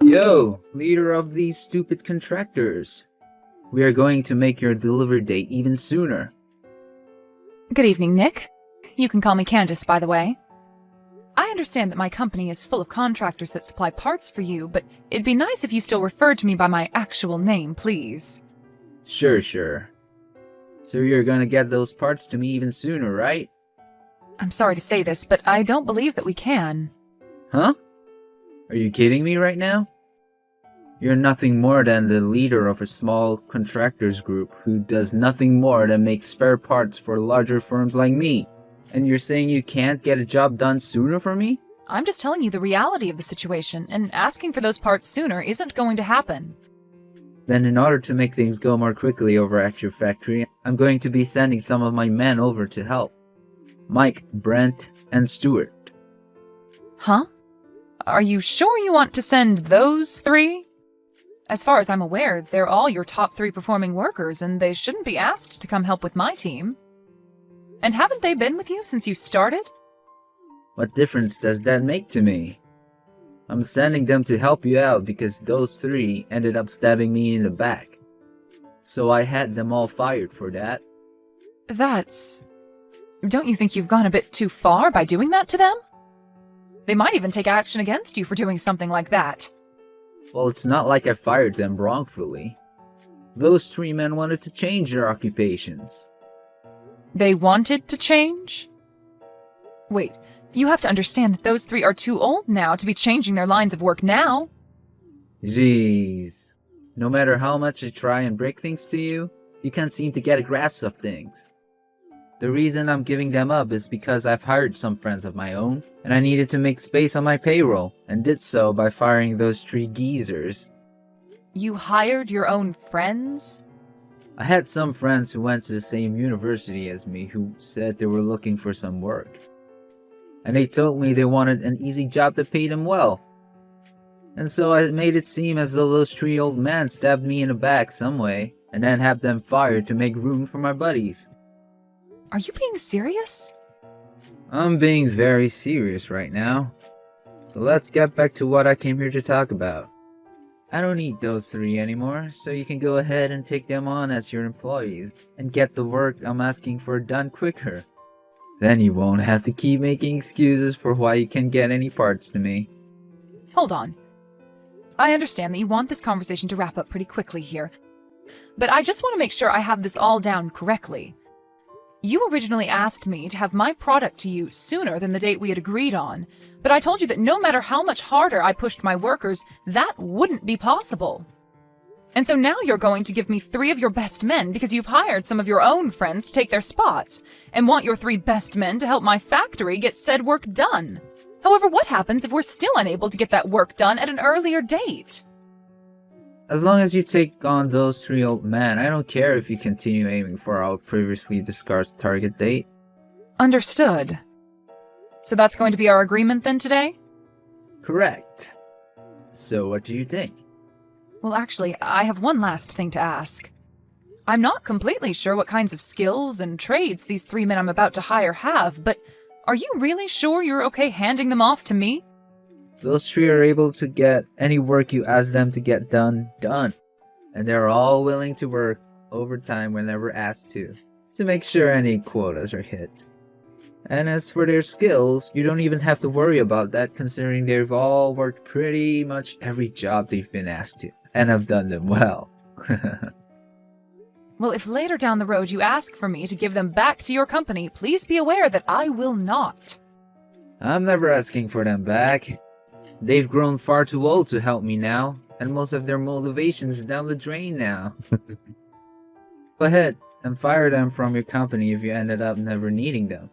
Yo, leader of these stupid contractors. We are going to make your delivery date even sooner. Good evening, Nick. You can call me Candace, by the way. I understand that my company is full of contractors that supply parts for you, but it'd be nice if you still referred to me by my actual name, please. Sure. So you're gonna get those parts to me even sooner, right? I'm sorry to say this, but I don't believe that we can. Huh? Are you kidding me right now? You're nothing more than the leader of a small contractors group who does nothing more than make spare parts for larger firms like me. And you're saying you can't get a job done sooner for me? I'm just telling you the reality of the situation, and asking for those parts sooner isn't going to happen. Then in order to make things go more quickly over at your factory, I'm going to be sending some of my men over to help. Mike, Brent, and Stuart. Huh? Are you sure you want to send those three? As far as I'm aware, they're all your top 3 performing workers, and they shouldn't be asked to come help with my team. And haven't they been with you since you started? What difference does that make to me? I'm sending them to help you out because those 3 ended up stabbing me in the back. So I had them all fired for that. Don't you think you've gone a bit too far by doing that to them? They might even take action against you for doing something like that. Well, it's not like I fired them wrongfully. Those 3 men wanted to change their occupations. They wanted to change? Wait, you have to understand that those 3 are too old now to be changing their lines of work now. Jeez. No matter how much I try and break things to you, you can't seem to get a grasp of things. The reason I'm giving them up is because I've hired some friends of my own, and I needed to make space on my payroll, and did so by firing those 3 geezers. You hired your own friends? I had some friends who went to the same university as me who said they were looking for some work. And they told me they wanted an easy job that paid them well. And so I made it seem as though those 3 old men stabbed me in the back some way, and then had them fired to make room for my buddies. Are you being serious? I'm being very serious right now. So let's get back to what I came here to talk about. I don't need those 3 anymore, so you can go ahead and take them on as your employees and get the work I'm asking for done quicker. Then you won't have to keep making excuses for why you can't get any parts to me. Hold on. I understand that you want this conversation to wrap up pretty quickly here, but I just want to make sure I have this all down correctly. You originally asked me to have my product to you sooner than the date we had agreed on, but I told you that no matter how much harder I pushed my workers, that wouldn't be possible. And so now you're going to give me 3 of your best men because you've hired some of your own friends to take their spots, and want your 3 best men to help my factory get said work done. However, what happens if we're still unable to get that work done at an earlier date? As long as you take on those 3 old men, I don't care if you continue aiming for our previously discussed target date. Understood. So that's going to be our agreement then today? Correct. So what do you think? Well, actually, I have one last thing to ask. I'm not completely sure what kinds of skills and trades these 3 men I'm about to hire have, but are you really sure you're okay handing them off to me? Those 3 are able to get any work you ask them to get done. And they're all willing to work overtime whenever asked to make sure any quotas are hit. And as for their skills, you don't even have to worry about that considering they've all worked pretty much every job they've been asked to, and have done them well. Well, if later down the road you ask for me to give them back to your company, please be aware that I will not. I'm never asking for them back. They've grown far too old to help me now, and most of their motivation's down the drain now. Go ahead and fire them from your company if you ended up never needing them.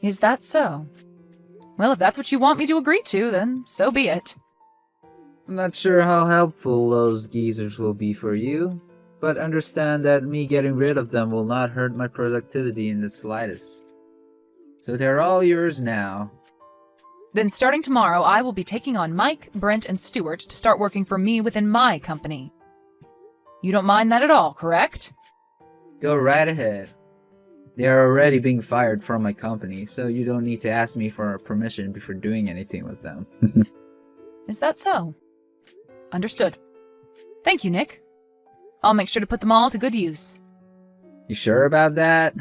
Is that so? Well, if that's what you want me to agree to, then so be it. I'm not sure how helpful those geezers will be for you, but understand that me getting rid of them will not hurt my productivity in the slightest. So they're all yours now. Then starting tomorrow, I will be taking on Mike, Brent, and Stuart to start working for me within my company. You don't mind that at all, correct? Go right ahead. They are already being fired from my company, so you don't need to ask me for permission before doing anything with them. Is that so? Understood. Thank you, Nick. I'll make sure to put them all to good use. You sure about that?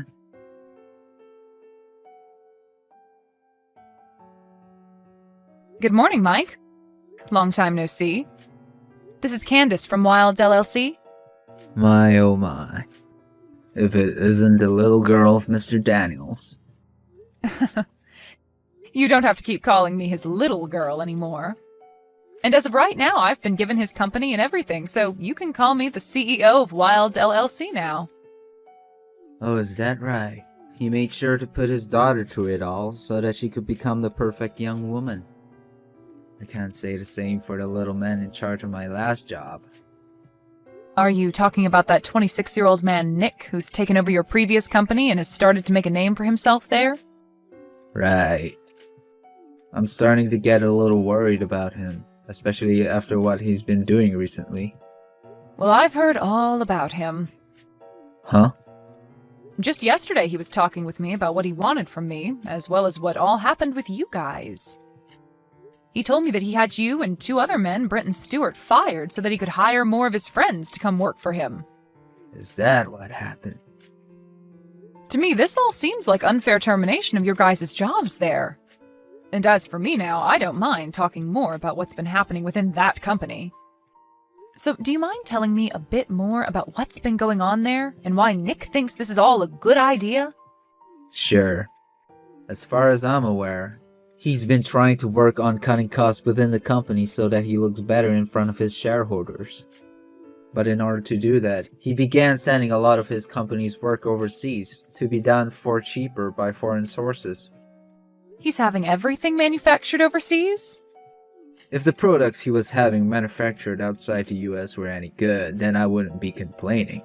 Good morning, Mike. Long time no see. This is Candace from Wilds LLC. My oh my. If it isn't the little girl of Mr. Daniels. You don't have to keep calling me his little girl anymore. And as of right now, I've been given his company and everything, so you can call me the CEO of Wilds LLC now. Oh, is that right? He made sure to put his daughter through it all so that she could become the perfect young woman. I can't say the same for the little man in charge of my last job. Are you talking about that 26-year-old man, Nick, who's taken over your previous company and has started to make a name for himself there? Right. I'm starting to get a little worried about him, especially after what he's been doing recently. Well, I've heard all about him. Huh? Just yesterday he was talking with me about what he wanted from me, as well as what all happened with you guys. He told me that he had you and 2 other men, Brent and Stewart, fired so that he could hire more of his friends to come work for him. Is that what happened? To me, this all seems like unfair termination of your guys' jobs there. And as for me now, I don't mind talking more about what's been happening within that company. So, do you mind telling me a bit more about what's been going on there, and why Nick thinks this is all a good idea? Sure. As far as I'm aware, he's been trying to work on cutting costs within the company so that he looks better in front of his shareholders. But in order to do that, he began sending a lot of his company's work overseas to be done for cheaper by foreign sources. He's having everything manufactured overseas? If the products he was having manufactured outside the US were any good, then I wouldn't be complaining.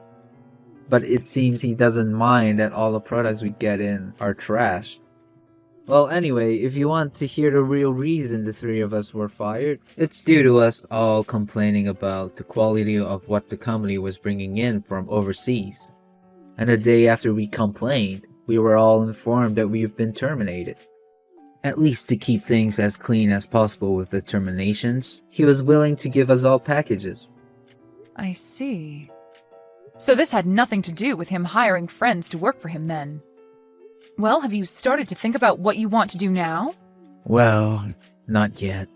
But it seems he doesn't mind that all the products we get in are trash. Well, anyway, if you want to hear the real reason the 3 of us were fired, it's due to us all complaining about the quality of what the company was bringing in from overseas. And the day after we complained, we were all informed that we've been terminated. At least to keep things as clean as possible with the terminations, he was willing to give us all packages. I see. So this had nothing to do with him hiring friends to work for him then? Well, have you started to think about what you want to do now? Well, not yet.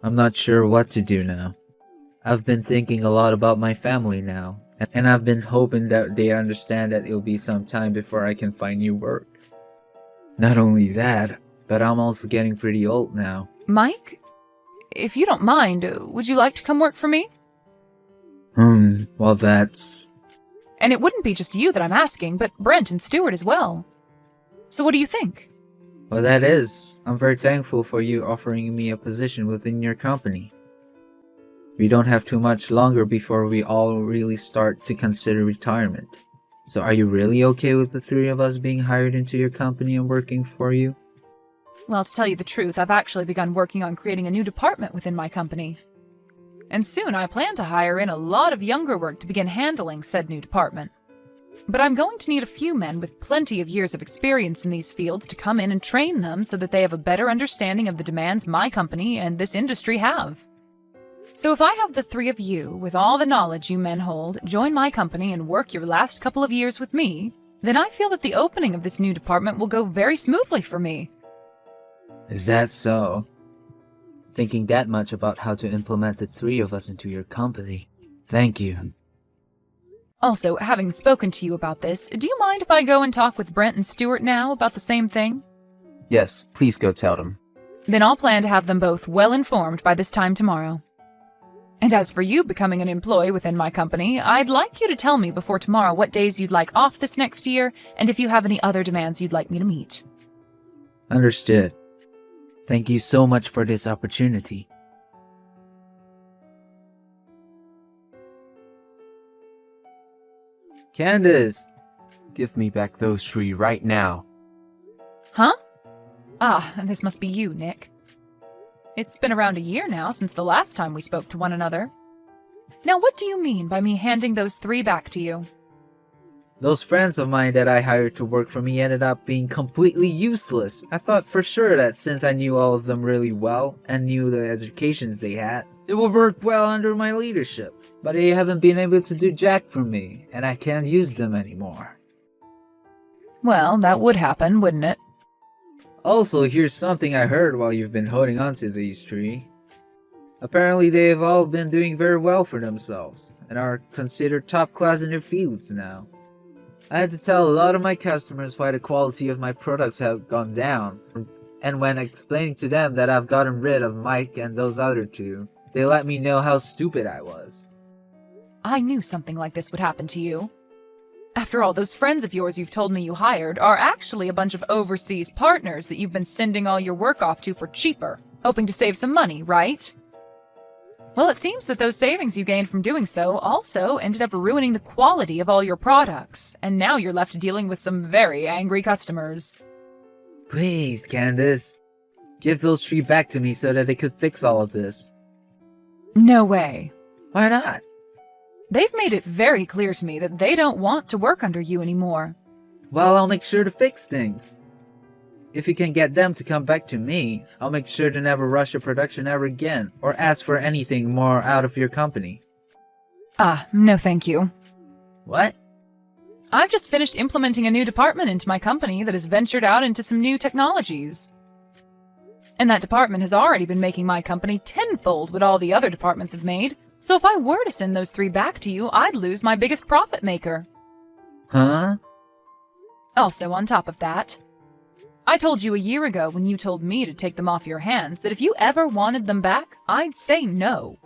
I'm not sure what to do now. I've been thinking a lot about my family now, and I've been hoping that they understand that it'll be some time before I can find new work. Not only that, but I'm also getting pretty old now. Mike, if you don't mind, would you like to come work for me? Well that's... And it wouldn't be just you that I'm asking, but Brent and Stewart as well. So what do you think? Well, that is. I'm very thankful for you offering me a position within your company. We don't have too much longer before we all really start to consider retirement. So are you really okay with the 3 of us being hired into your company and working for you? Well, to tell you the truth, I've actually begun working on creating a new department within my company. And soon I plan to hire in a lot of younger work to begin handling said new department. But I'm going to need a few men with plenty of years of experience in these fields to come in and train them so that they have a better understanding of the demands my company and this industry have. So if I have the 3 of you, with all the knowledge you men hold, join my company and work your last couple of years with me, then I feel that the opening of this new department will go very smoothly for me. Is that so? Thinking that much about how to implement the 3 of us into your company. Thank you. Also, having spoken to you about this, do you mind if I go and talk with Brent and Stewart now about the same thing? Yes, please go tell them. Then I'll plan to have them both well informed by this time tomorrow. And as for you becoming an employee within my company, I'd like you to tell me before tomorrow what days you'd like off this next year, and if you have any other demands you'd like me to meet. Understood. Thank you so much for this opportunity. Candace! Give me back those 3 right now. Huh? Ah, this must be you, Nick. It's been around a year now since the last time we spoke to one another. Now, what do you mean by me handing those 3 back to you? Those friends of mine that I hired to work for me ended up being completely useless. I thought for sure that since I knew all of them really well and knew the educations they had, it would work well under my leadership. But they haven't been able to do jack for me, and I can't use them anymore. Well, that would happen, wouldn't it? Also, here's something I heard while you've been holding on to these three. Apparently they have all been doing very well for themselves, and are considered top class in their fields now. I had to tell a lot of my customers why the quality of my products have gone down, and when explaining to them that I've gotten rid of Mike and those other two, they let me know how stupid I was. I knew something like this would happen to you. After all, those friends of yours you've told me you hired are actually a bunch of overseas partners that you've been sending all your work off to for cheaper, hoping to save some money, right? Well, it seems that those savings you gained from doing so also ended up ruining the quality of all your products, and now you're left dealing with some very angry customers. Please, Candace, give those three back to me so that they could fix all of this. No way. Why not? They've made it very clear to me that they don't want to work under you anymore. Well, I'll make sure to fix things. If you can get them to come back to me, I'll make sure to never rush a production ever again, or ask for anything more out of your company. No thank you. What? I've just finished implementing a new department into my company that has ventured out into some new technologies. And that department has already been making my company tenfold what all the other departments have made, so if I were to send those three back to you, I'd lose my biggest profit maker. Huh? Also, on top of that, I told you a year ago when you told me to take them off your hands that if you ever wanted them back, I'd say no.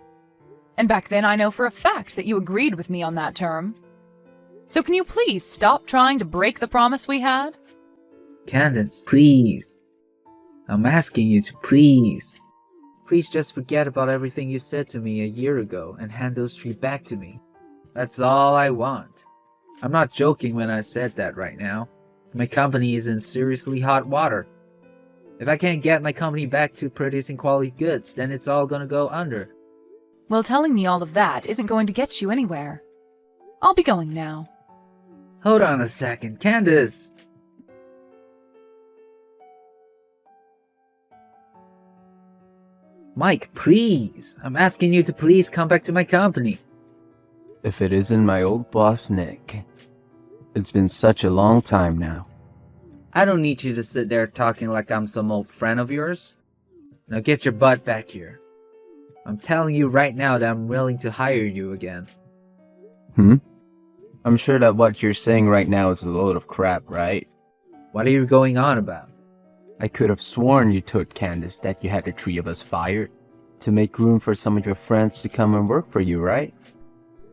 And back then I know for a fact that you agreed with me on that term. So can you please stop trying to break the promise we had? Candace, please. I'm asking you to please. Please just forget about everything you said to me a year ago and hand those three back to me. That's all I want. I'm not joking when I said that right now. My company is in seriously hot water. If I can't get my company back to producing quality goods, then it's all gonna go under. Well, telling me all of that isn't going to get you anywhere. I'll be going now. Hold on a second, Candace! Mike, please! I'm asking you to please come back to my company. If it isn't my old boss, Nick. It's been such a long time now. I don't need you to sit there talking like I'm some old friend of yours. Now get your butt back here. I'm telling you right now that I'm willing to hire you again. I'm sure that what you're saying right now is a load of crap, right? What are you going on about? I could have sworn you told Candace that you had the three of us fired to make room for some of your friends to come and work for you, right?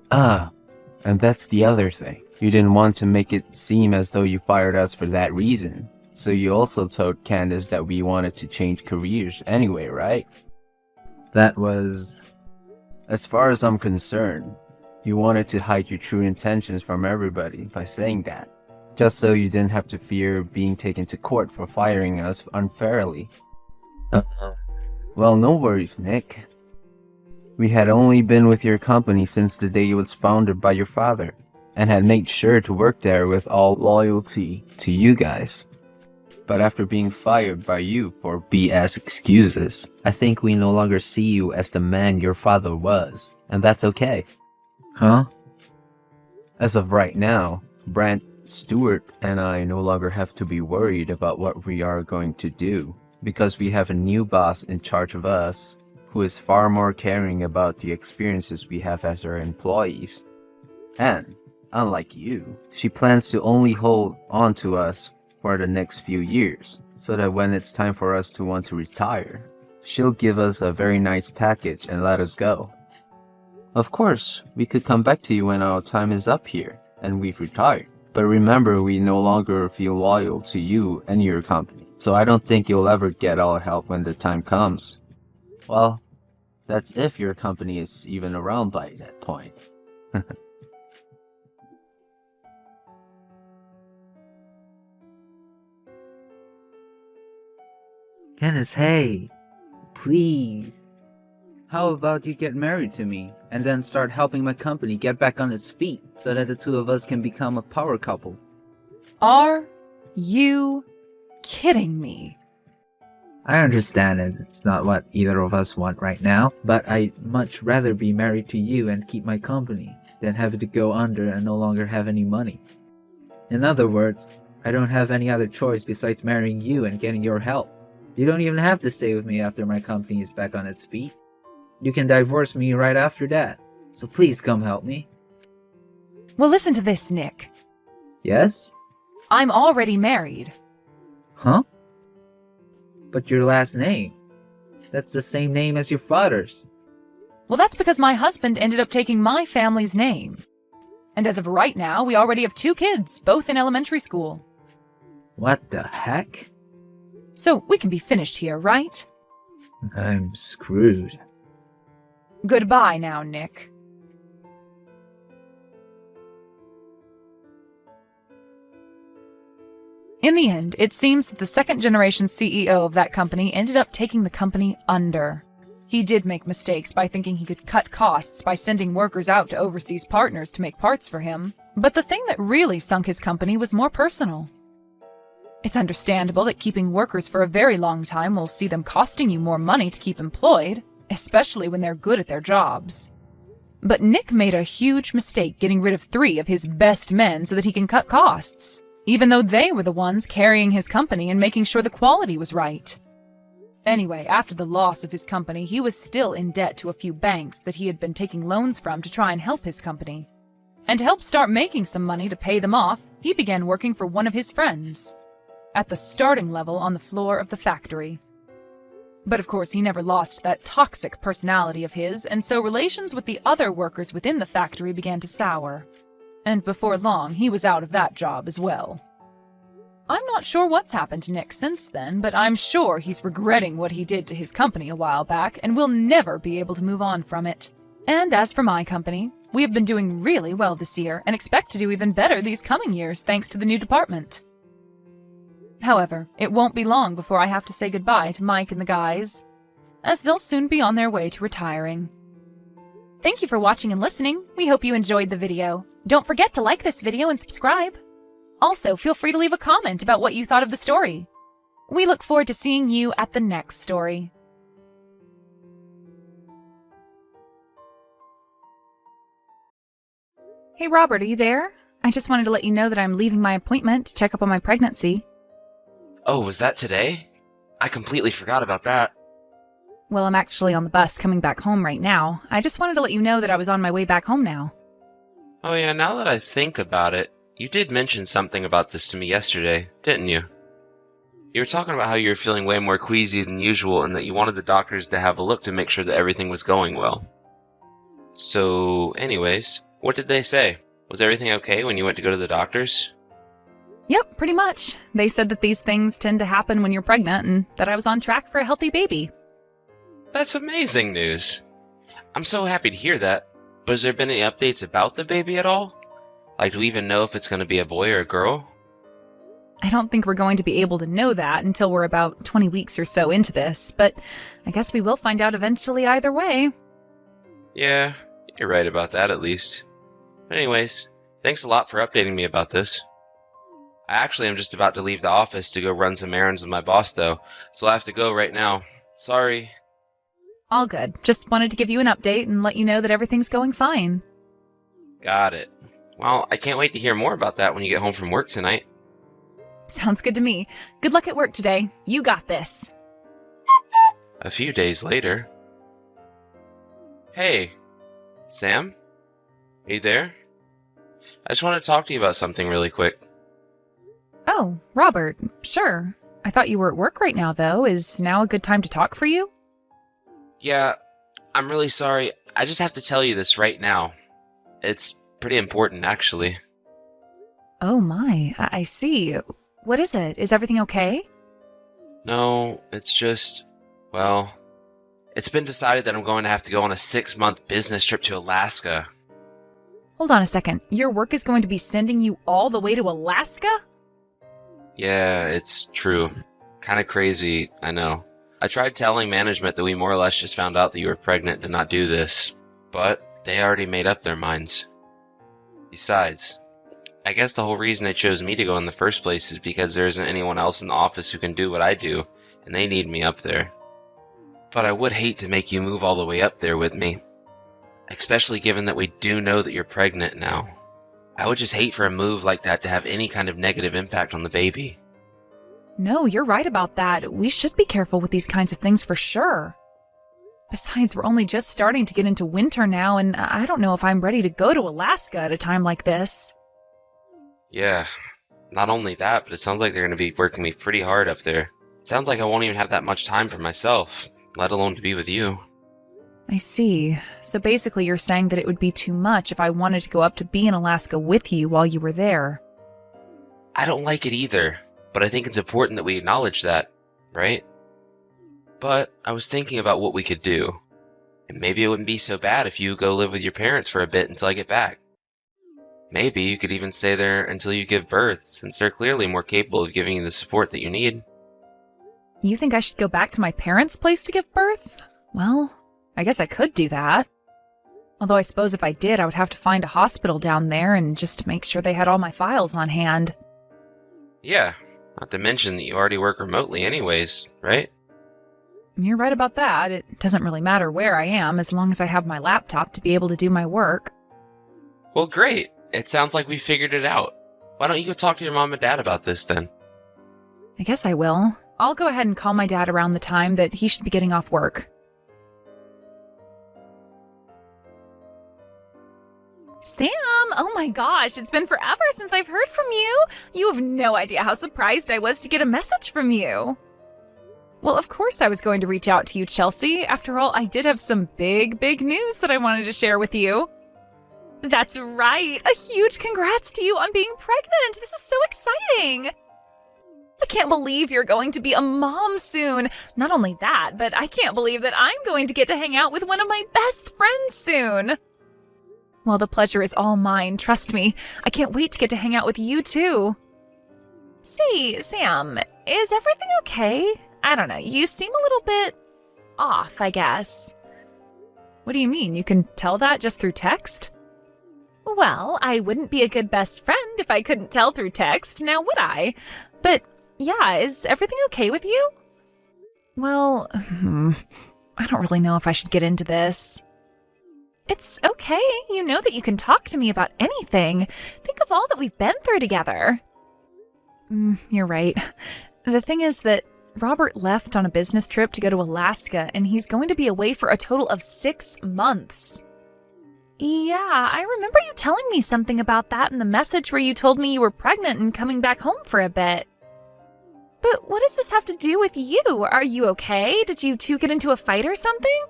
And that's the other thing. You didn't want to make it seem as though you fired us for that reason. So you also told Candace that we wanted to change careers anyway, right? That was... As far as I'm concerned, you wanted to hide your true intentions from everybody by saying that. Just so you didn't have to fear being taken to court for firing us unfairly. Well, no worries, Nick. We had only been with your company since the day it was founded by your father, and had made sure to work there with all loyalty to you guys. But after being fired by you for BS excuses, I think we no longer see you as the man your father was, and that's okay. Huh? As of right now, Brent, Stewart, and I no longer have to be worried about what we are going to do, because we have a new boss in charge of us, who is far more caring about the experiences we have as our employees. And, unlike you, she plans to only hold on to us for the next few years, so that when it's time for us to want to retire, she'll give us a very nice package and let us go. Of course, we could come back to you when our time is up here and we've retired. But remember, we no longer feel loyal to you and your company, so I don't think you'll ever get our help when the time comes. Well, that's if your company is even around by that point. Candace, hey! Please! how about you get married to me and then start helping my company get back on its feet so that the two of us can become a power couple? Are you kidding me? I understand it's not what either of us want right now, but I'd much rather be married to you and keep my company than have it to go under and no longer have any money. In other words, I don't have any other choice besides marrying you and getting your help. You don't even have to stay with me after my company is back on its feet. You can divorce me right after that. So please come help me. Well, listen to this, Nick. Yes? I'm already married. Huh? But your last name? That's the same name as your father's. Well, that's because my husband ended up taking my family's name. And as of right now, we already have 2 kids, both in elementary school. What the heck? So we can be finished here, right? I'm screwed. Goodbye now, Nick. In the end, it seems that the second-generation CEO of that company ended up taking the company under. He did make mistakes by thinking he could cut costs by sending workers out to overseas partners to make parts for him, but the thing that really sunk his company was more personal. It's understandable that keeping workers for a very long time will see them costing you more money to keep employed, especially when they're good at their jobs. But Nick made a huge mistake getting rid of 3 of his best men so that he can cut costs, even though they were the ones carrying his company and making sure the quality was right. Anyway, after the loss of his company, he was still in debt to a few banks that he had been taking loans from to try and help his company. And to help start making some money to pay them off, he began working for one of his friends, at the starting level on the floor of the factory. But of course, he never lost that toxic personality of his, and so relations with the other workers within the factory began to sour. And before long, he was out of that job as well. I'm not sure what's happened to Nick since then, but I'm sure he's regretting what he did to his company a while back and will never be able to move on from it. And as for my company, we have been doing really well this year and expect to do even better these coming years thanks to the new department. However, it won't be long before I have to say goodbye to Mike and the guys, as they'll soon be on their way to retiring. Thank you for watching and listening. We hope you enjoyed the video. Don't forget to like this video and subscribe. Also, feel free to leave a comment about what you thought of the story. We look forward to seeing you at the next story. Hey Robert, are you there? I just wanted to let you know that I'm leaving my appointment to check up on my pregnancy. Oh, was that today? I completely forgot about that. Well, I'm actually on the bus coming back home right now. I just wanted to let you know that I was on my way back home now. Oh yeah, now that I think about it, you did mention something about this to me yesterday, didn't you? You were talking about how you were feeling way more queasy than usual and that you wanted the doctors to have a look to make sure that everything was going well. So, anyways, what did they say? Was everything okay when you went to go to the doctors? Yep, pretty much. They said that these things tend to happen when you're pregnant and that I was on track for a healthy baby. That's amazing news. I'm so happy to hear that. But has there been any updates about the baby at all? Like, do we even know if it's going to be a boy or a girl? I don't think we're going to be able to know that until we're about 20 weeks or so into this, but I guess we will find out eventually either way. Yeah, you're right about that at least. But anyways, thanks a lot for updating me about this. I actually am just about to leave the office to go run some errands with my boss though, so I have to go right now. Sorry. All good. Just wanted to give you an update and let you know that everything's going fine. Got it. Well, I can't wait to hear more about that when you get home from work tonight. Sounds good to me. Good luck at work today. You got this. A few days later. Hey, Sam? Are you there? I just want to talk to you about something really quick. Oh, Robert, sure. I thought you were at work right now, though. Is now a good time to talk for you? Yeah, I'm really sorry. I just have to tell you this right now. It's pretty important, actually. Oh my, I see. What is it? Is everything okay? No, it's just, well, it's been decided that I'm going to have to go on a 6-month business trip to Alaska. Hold on a second. Your work is going to be sending you all the way to Alaska? Yeah, it's true. Kind of crazy, I know. I tried telling management that we more or less just found out that you were pregnant and did not do this, but they already made up their minds. Besides, I guess the whole reason they chose me to go in the first place is because there isn't anyone else in the office who can do what I do, and they need me up there. But I would hate to make you move all the way up there with me, especially given that we do know that you're pregnant now. I would just hate for a move like that to have any kind of negative impact on the baby. No, you're right about that. We should be careful with these kinds of things for sure. Besides, we're only just starting to get into winter now, and I don't know if I'm ready to go to Alaska at a time like this. Yeah, not only that, but it sounds like they're going to be working me pretty hard up there. It sounds like I won't even have that much time for myself, let alone to be with you. I see. So basically you're saying that it would be too much if I wanted to go up to be in Alaska with you while you were there. I don't like it either, but I think it's important that we acknowledge that, right? But I was thinking about what we could do, and maybe it wouldn't be so bad if you go live with your parents for a bit until I get back. Maybe you could even stay there until you give birth, since they're clearly more capable of giving you the support that you need. You think I should go back to my parents' place to give birth? Well, I guess I could do that. Although I suppose if I did, I would have to find a hospital down there and just make sure they had all my files on hand. Yeah, not to mention that you already work remotely anyways, right? You're right about that. It doesn't really matter where I am as long as I have my laptop to be able to do my work. Well, great. It sounds like we figured it out. Why don't you go talk to your mom and dad about this then? I guess I will. I'll go ahead and call my dad around the time that he should be getting off work. Sam, oh my gosh, it's been forever since I've heard from you. You have no idea how surprised I was to get a message from you. Well, of course I was going to reach out to you, Chelsea. After all, I did have some big news that I wanted to share with you. That's right. A huge congrats to you on being pregnant. This is so exciting. I can't believe you're going to be a mom soon. Not only that, but I can't believe that I'm going to get to hang out with one of my best friends soon. Well, the pleasure is all mine, trust me. I can't wait to get to hang out with you too. Say, Sam, is everything okay? I don't know, you seem a little bit off, I guess. What do you mean? You can tell that just through text? Well, I wouldn't be a good best friend if I couldn't tell through text, now would I? But yeah, is everything okay with you? Well, I don't really know if I should get into this. It's okay. You know that you can talk to me about anything. Think of all that we've been through together. You're right. The thing is that Robert left on a business trip to go to Alaska, and he's going to be away for a total of 6 months. Yeah, I remember you telling me something about that in the message where you told me you were pregnant and coming back home for a bit. But what does this have to do with you? Are you okay? Did you two get into a fight or something?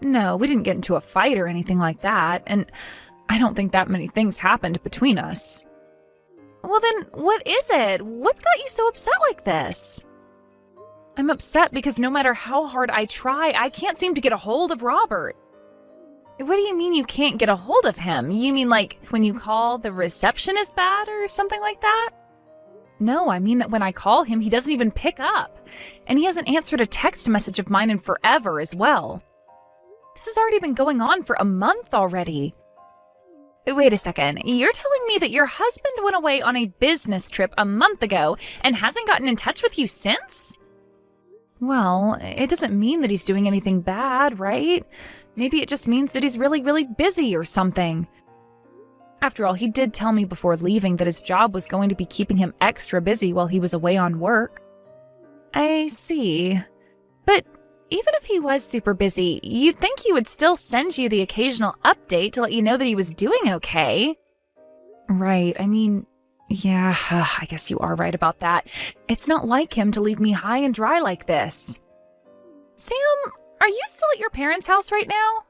No, we didn't get into a fight or anything like that, and I don't think that many things happened between us. Well then, what is it? What's got you so upset like this? I'm upset because no matter how hard I try, I can't seem to get a hold of Robert. What do you mean you can't get a hold of him? You mean like when you call, the reception is bad or something like that? No, I mean that when I call him, he doesn't even pick up. And he hasn't answered a text message of mine in forever as well. This has already been going on for a month already. Wait a second, you're telling me that your husband went away on a business trip a month ago and hasn't gotten in touch with you since? Well, it doesn't mean that he's doing anything bad, right? Maybe it just means that he's really busy or something. After all, he did tell me before leaving that his job was going to be keeping him extra busy while he was away on work. I see. But even if he was super busy, you'd think he would still send you the occasional update to let you know that he was doing okay. Right, I mean, yeah, I guess you are right about that. It's not like him to leave me high and dry like this. Sam, are you still at your parents' house right now?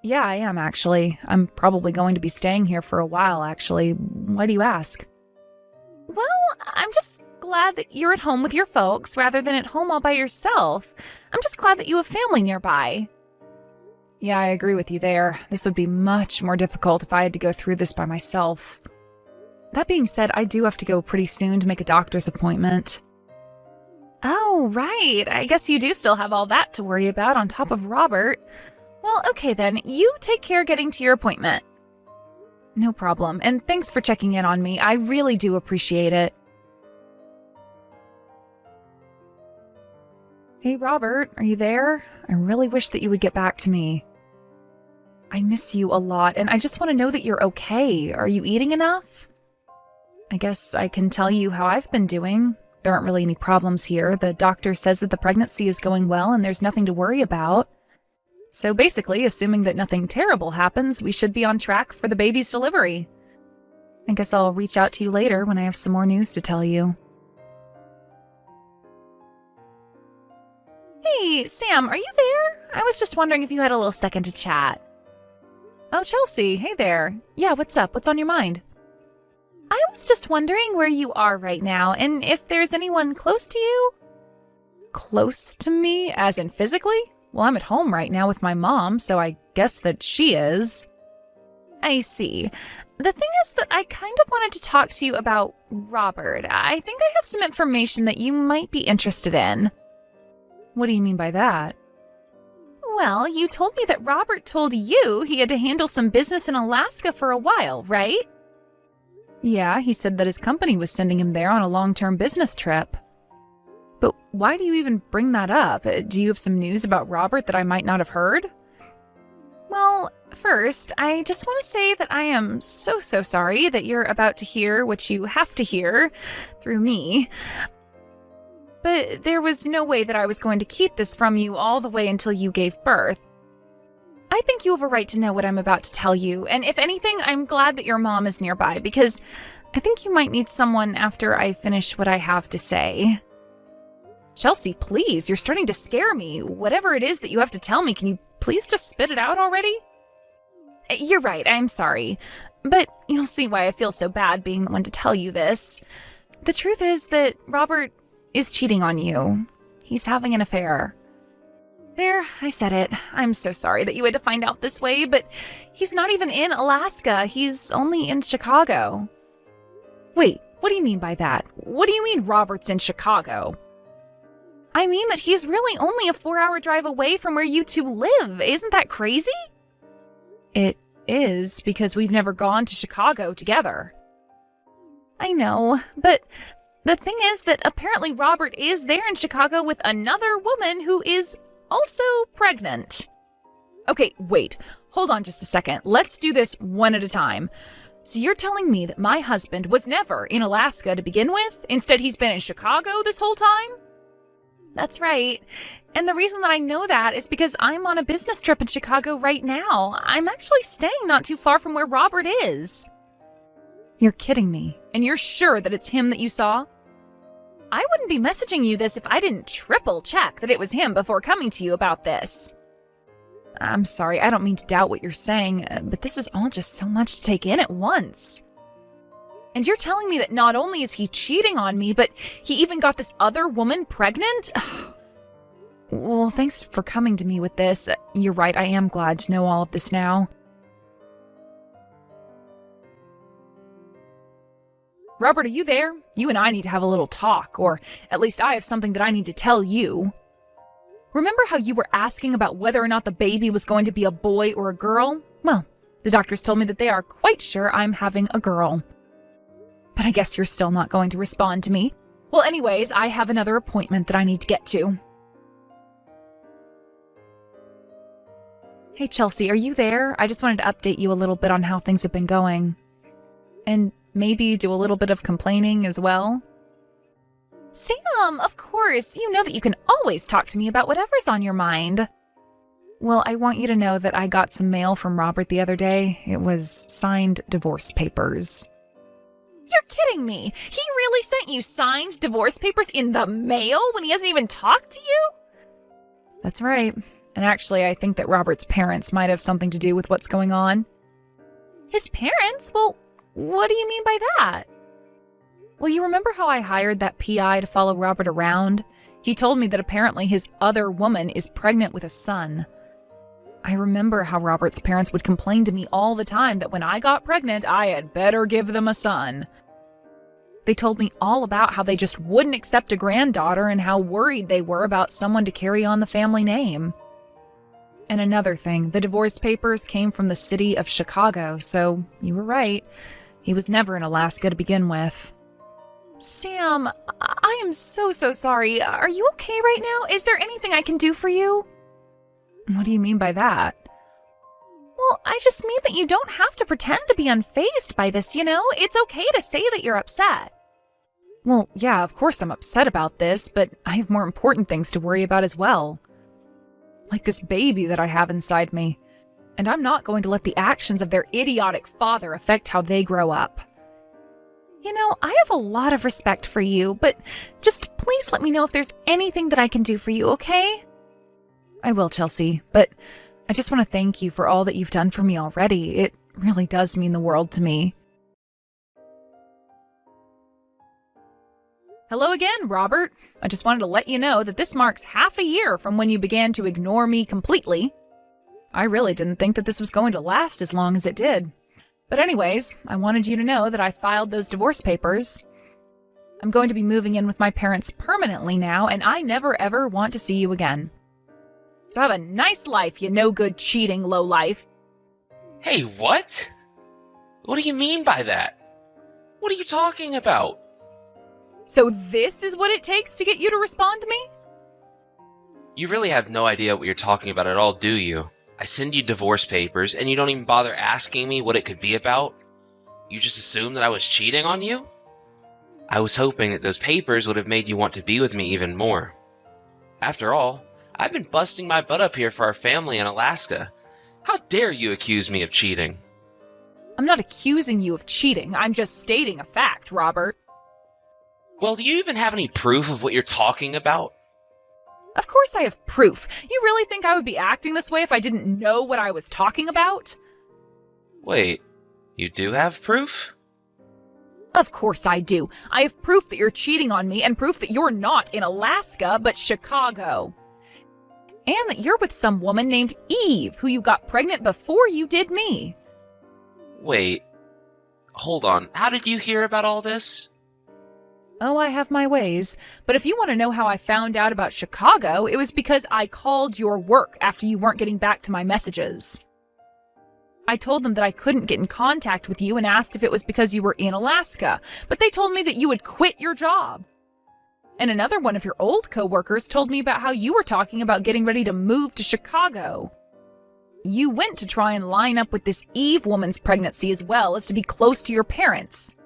Yeah, I am actually. I'm probably going to be staying here for a while, actually. Why do you ask? Well, I'm just glad that you're at home with your folks rather than at home all by yourself. I'm just glad that you have family nearby. Yeah, I agree with you there. This would be much more difficult if I had to go through this by myself. That being said, I do have to go pretty soon to make a doctor's appointment. Oh, right. I guess you do still have all that to worry about on top of Robert. Well, okay then. You take care getting to your appointment. No problem. And thanks for checking in on me. I really do appreciate it. Hey, Robert, are you there? I really wish that you would get back to me. I miss you a lot, and I just want to know that you're okay. Are you eating enough? I guess I can tell you how I've been doing. There aren't really any problems here. The doctor says that the pregnancy is going well and there's nothing to worry about. So basically, assuming that nothing terrible happens, we should be on track for the baby's delivery. I guess I'll reach out to you later when I have some more news to tell you. Hey, Sam, are you there? I was just wondering if you had a little second to chat. Oh, Chelsea, hey there. Yeah, what's up? What's on your mind? I was just wondering where you are right now, and if there's anyone close to you? Close to me, as in physically? Well, I'm at home right now with my mom, so I guess that she is. I see. The thing is that I kind of wanted to talk to you about Robert. I think I have some information that you might be interested in. What do you mean by that? Well, you told me that Robert told you he had to handle some business in Alaska for a while, right? Yeah, he said that his company was sending him there on a long-term business trip. But why do you even bring that up? Do you have some news about Robert that I might not have heard? Well, first, I just want to say that I am so sorry that you're about to hear what you have to hear through me. But there was no way that I was going to keep this from you all the way until you gave birth. I think you have a right to know what I'm about to tell you, and if anything, I'm glad that your mom is nearby, because I think you might need someone after I finish what I have to say. Chelsea, please, you're starting to scare me. Whatever it is that you have to tell me, can you please just spit it out already? You're right, I'm sorry. But you'll see why I feel so bad being the one to tell you this. The truth is that Robert is cheating on you. He's having an affair. There, I said it. I'm so sorry that you had to find out this way, but he's not even in Alaska. He's only in Chicago. Wait, what do you mean by that? What do you mean Robert's in Chicago? I mean that he's really only a 4-hour drive away from where you two live. Isn't that crazy? It is, because we've never gone to Chicago together. I know, but the thing is that apparently Robert is there in Chicago with another woman who is also pregnant. Okay, wait. Hold on just a second. Let's do this one at a time. So you're telling me that my husband was never in Alaska to begin with? Instead, he's been in Chicago this whole time? That's right. And the reason that I know that is because I'm on a business trip in Chicago right now. I'm actually staying not too far from where Robert is. You're kidding me. And you're sure that it's him that you saw? I wouldn't be messaging you this if I didn't triple check that it was him before coming to you about this. I'm sorry, I don't mean to doubt what you're saying, but this is all just so much to take in at once. And you're telling me that not only is he cheating on me, but he even got this other woman pregnant? Well, thanks for coming to me with this. You're right, I am glad to know all of this now. Robert, are you there? You and I need to have a little talk, or at least I have something that I need to tell you. Remember how you were asking about whether or not the baby was going to be a boy or a girl? Well, the doctors told me that they are quite sure I'm having a girl. But I guess you're still not going to respond to me. Well, anyways, I have another appointment that I need to get to. Hey, Chelsea, are you there? I just wanted to update you a little bit on how things have been going. And maybe do a little bit of complaining as well. Sam, of course, you know that you can always talk to me about whatever's on your mind. Well, I want you to know that I got some mail from Robert the other day. It was signed divorce papers. You're kidding me! He really sent you signed divorce papers in the mail when he hasn't even talked to you? That's right. And actually, I think that Robert's parents might have something to do with what's going on. His parents? Well, what do you mean by that? Well, you remember how I hired that PI to follow Robert around? He told me that apparently his other woman is pregnant with a son. I remember how Robert's parents would complain to me all the time that when I got pregnant, I had better give them a son. They told me all about how they just wouldn't accept a granddaughter and how worried they were about someone to carry on the family name. And another thing, the divorce papers came from the city of Chicago, so you were right. He was never in Alaska to begin with. Sam, I am so sorry. Are you okay right now? Is there anything I can do for you? What do you mean by that? Well, I just mean that you don't have to pretend to be unfazed by this, you know? It's okay to say that you're upset. Well, yeah, of course I'm upset about this, but I have more important things to worry about as well. Like this baby that I have inside me. And I'm not going to let the actions of their idiotic father affect how they grow up. You know, I have a lot of respect for you, but just please let me know if there's anything that I can do for you, okay? I will, Chelsea, but I just want to thank you for all that you've done for me already. It really does mean the world to me. Hello again, Robert. I just wanted to let you know that this marks half a year from when you began to ignore me completely. I really didn't think that this was going to last as long as it did. But anyways, I wanted you to know that I filed those divorce papers. I'm going to be moving in with my parents permanently now, and I never ever want to see you again. So have a nice life, you no-good cheating lowlife. Hey, what? What do you mean by that? What are you talking about? So this is what it takes to get you to respond to me? You really have no idea what you're talking about at all, do you? I send you divorce papers, and you don't even bother asking me what it could be about? You just assume that I was cheating on you? I was hoping that those papers would have made you want to be with me even more. After all, I've been busting my butt up here for our family in Alaska. How dare you accuse me of cheating? I'm not accusing you of cheating. I'm just stating a fact, Robert. Well, do you even have any proof of what you're talking about? Of course I have proof. You really think I would be acting this way if I didn't know what I was talking about? Wait, you do have proof? Of course I do. I have proof that you're cheating on me and proof that you're not in Alaska, but Chicago. And that you're with some woman named Eve, who you got pregnant before you did me. Wait, hold on. How did you hear about all this? Oh, I have my ways. But if you want to know how I found out about Chicago, it was because I called your work after you weren't getting back to my messages. I told them that I couldn't get in contact with you and asked if it was because you were in Alaska, but they told me that you had quit your job. And another one of your old coworkers told me about how you were talking about getting ready to move to Chicago. You went to try and line up with this Eve woman's pregnancy as well as to be close to your parents.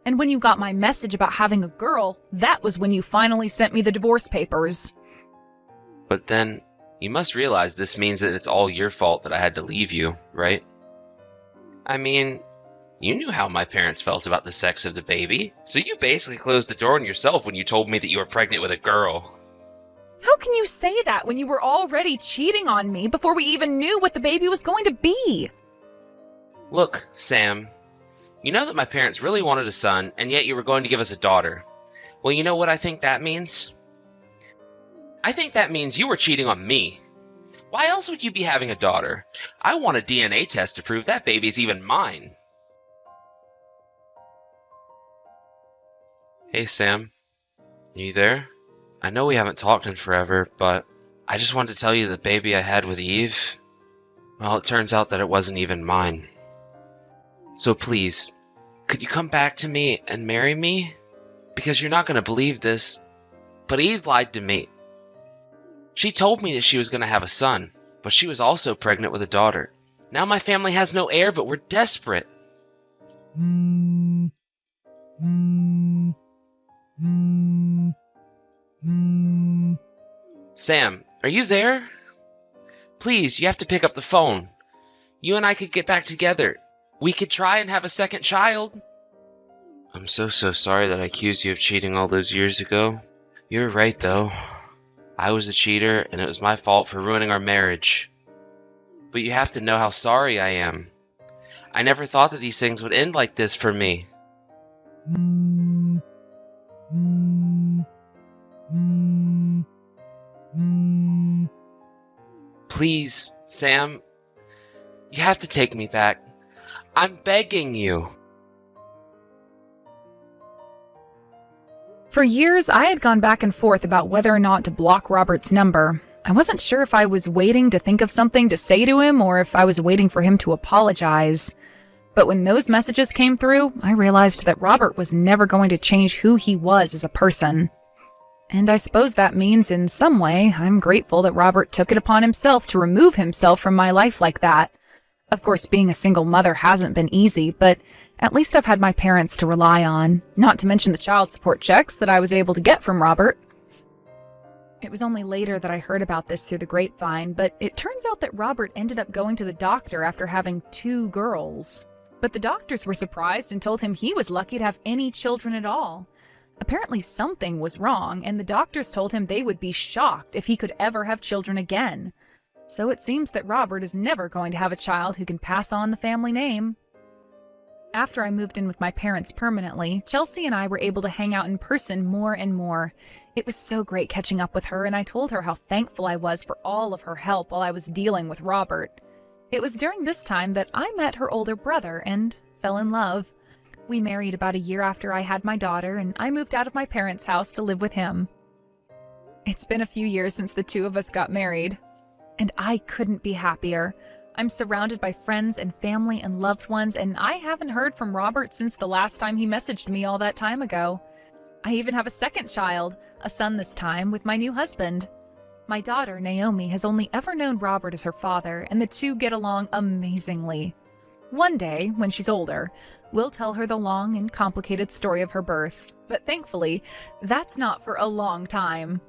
And when you got my message about having a girl, that was when you finally sent me the divorce papers. But then, you must realize this means that it's all your fault that I had to leave you, right? I mean, you knew how my parents felt about the sex of the baby, so you basically closed the door on yourself when you told me that you were pregnant with a girl. How can you say that when you were already cheating on me before we even knew what the baby was going to be? Look, Sam, you know that my parents really wanted a son, and yet you were going to give us a daughter. Well, you know what I think that means? I think that means you were cheating on me. Why else would you be having a daughter? I want a DNA test to prove that baby's even mine. Hey, Sam. You there? I know we haven't talked in forever, but I just wanted to tell you the baby I had with Eve, well, it turns out that it wasn't even mine. So please, could you come back to me and marry me? Because you're not going to believe this, but Eve lied to me. She told me that she was going to have a son, but she was also pregnant with a daughter. Now my family has no heir, but we're desperate. Sam, are you there? Please, you have to pick up the phone. You and I could get back together. We could try and have a second child. I'm so sorry that I accused you of cheating all those years ago. You're right, though. I was a cheater, and it was my fault for ruining our marriage. But you have to know how sorry I am. I never thought that these things would end like this for me. Please, Sam, you have to take me back. I'm begging you. For years, I had gone back and forth about whether or not to block Robert's number. I wasn't sure if I was waiting to think of something to say to him or if I was waiting for him to apologize. But when those messages came through, I realized that Robert was never going to change who he was as a person. And I suppose that means in some way I'm grateful that Robert took it upon himself to remove himself from my life like that. Of course, being a single mother hasn't been easy, but at least I've had my parents to rely on, not to mention the child support checks that I was able to get from Robert. It was only later that I heard about this through the grapevine, but it turns out that Robert ended up going to the doctor after having 2 girls. But the doctors were surprised and told him he was lucky to have any children at all. Apparently something was wrong, and the doctors told him they would be shocked if he could ever have children again. So it seems that Robert is never going to have a child who can pass on the family name. After I moved in with my parents permanently, Chelsea and I were able to hang out in person more and more. It was so great catching up with her, and I told her how thankful I was for all of her help while I was dealing with Robert. It was during this time that I met her older brother and fell in love. We married about a year after I had my daughter, and I moved out of my parents' house to live with him. It's been a few years since the 2 of us got married, and I couldn't be happier. I'm surrounded by friends and family and loved ones, and I haven't heard from Robert since the last time he messaged me all that time ago. I even have a second child, a son this time, with my new husband. My daughter, Naomi, has only ever known Robert as her father, and the 2 get along amazingly. One day, when she's older, we'll tell her the long and complicated story of her birth, but thankfully, that's not for a long time.